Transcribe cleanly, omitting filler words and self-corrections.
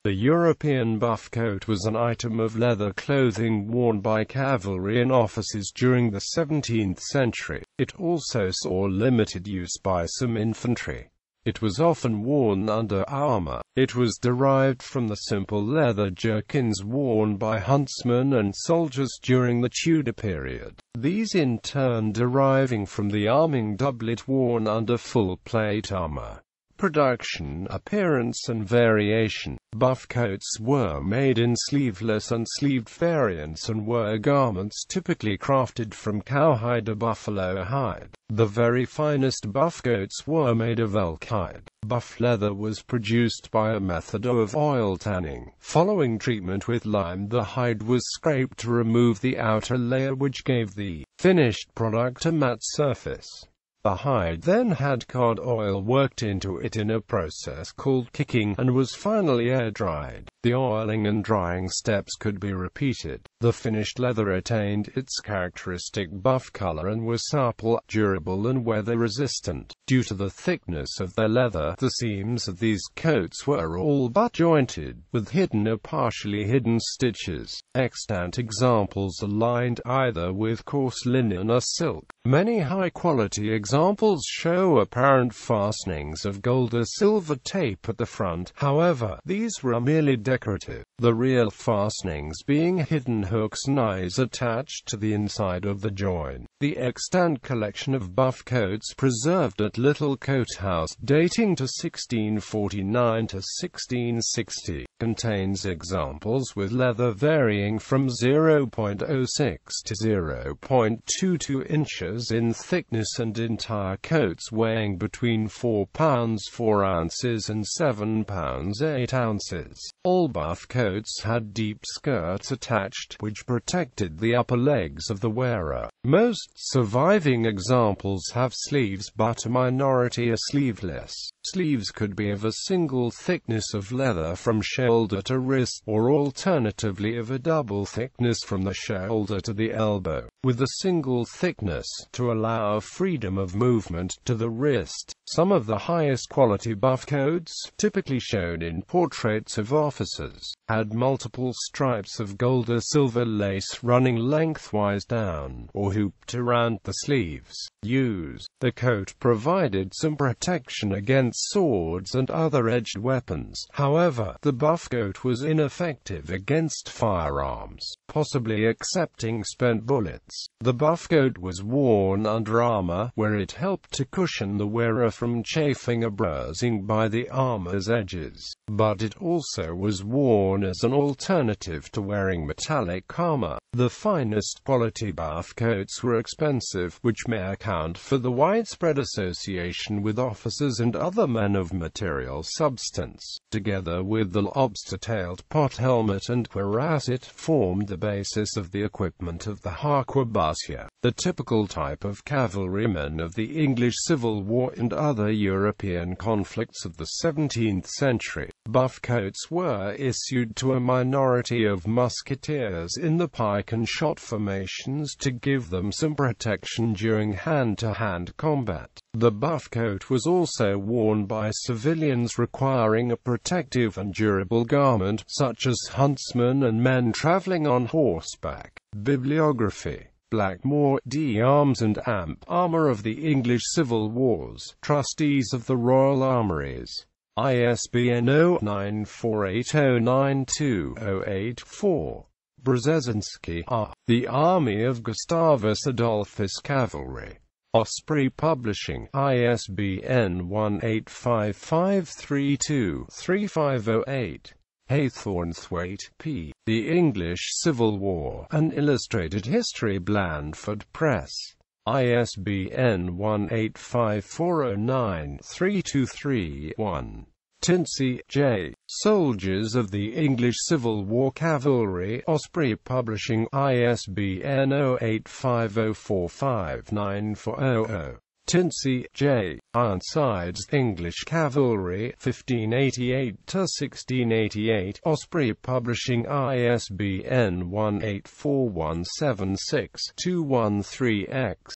The European buff coat was an item of leather clothing worn by cavalry in offices during the 17th century. It also saw limited use by some infantry. It was often worn under armour. It was derived from the simple leather jerkins worn by huntsmen and soldiers during the Tudor period, these in turn deriving from the arming doublet worn under full plate armour. Production, appearance and variation. Buff coats were made in sleeveless and sleeved variants and were garments typically crafted from cowhide or buffalo hide. The very finest buff coats were made of elk hide. Buff leather was produced by a method of oil tanning. Following treatment with lime, the hide was scraped to remove the outer layer, which gave the finished product a matte surface. The hide then had cod oil worked into it in a process called kicking, and was finally air-dried. The oiling and drying steps could be repeated. The finished leather attained its characteristic buff color and was supple, durable and weather-resistant. Due to the thickness of their leather, the seams of these coats were all but jointed, with hidden or partially hidden stitches. Extant examples are lined either with coarse linen or silk. Many high-quality examples show apparent fastenings of gold or silver tape at the front. However, these were merely decorative, the real fastenings being hidden hooks and eyes attached to the inside of the join. The extant collection of buff coats preserved at Little Coat House, dating to 1649 to 1660, contains examples with leather varying from 0.06 to 0.22 inches in thickness and entire coats weighing between 4 pounds 4 ounces and 7 pounds 8 ounces. All buff coats had deep skirts attached, which protected the upper legs of the wearer. Most surviving examples have sleeves, but a minority are sleeveless. Sleeves could be of a single thickness of leather from shoulder to wrist, or alternatively of a double thickness from the shoulder to the elbow, with a single thickness to allow freedom of movement to the wrist. Some of the highest quality buff coats, typically shown in portraits of officers, had multiple stripes of gold or silver lace running lengthwise down, or hooped around the sleeves. The coat provided some protection against swords and other edged weapons. However, the buff coat was ineffective against firearms, possibly excepting spent bullets. The buff coat was worn under armor, where it helped to cushion the wearer from chafing or bruising by the armor's edges. But it also was worn as an alternative to wearing metallic armor. The finest quality buff coats were expensive, which may account for the widespread association with officers and other men of material substance. Together with the lobster-tailed pot helmet and cuirass, it formed the basis of the equipment of the harquebusier, the typical type of cavalryman of the English Civil War and other European conflicts of the 17th century. Buff coats were issued to a minority of musketeers in the pike and shot formations to give them some protection during hand-to-hand combat. The buff coat was also worn by civilians requiring a protective and durable garment, such as huntsmen and men traveling on horseback. Bibliography. Blackmore, D. Arms and Amp. Armour of the English Civil Wars. Trustees of the Royal Armouries. ISBN 0948092084. Brzezinski, R. The Army of Gustavus Adolphus Cavalry. Osprey Publishing. ISBN 1855323508. Haythornthwaite, P. The English Civil War. An Illustrated History. Blandford Press. ISBN 1854093231. Tinsey, J. Soldiers of the English Civil War Cavalry. Osprey Publishing. ISBN 0850459400. Tinsey, J. Ironsides, English Cavalry, 1588–1688. Osprey Publishing. ISBN 184176-213-X.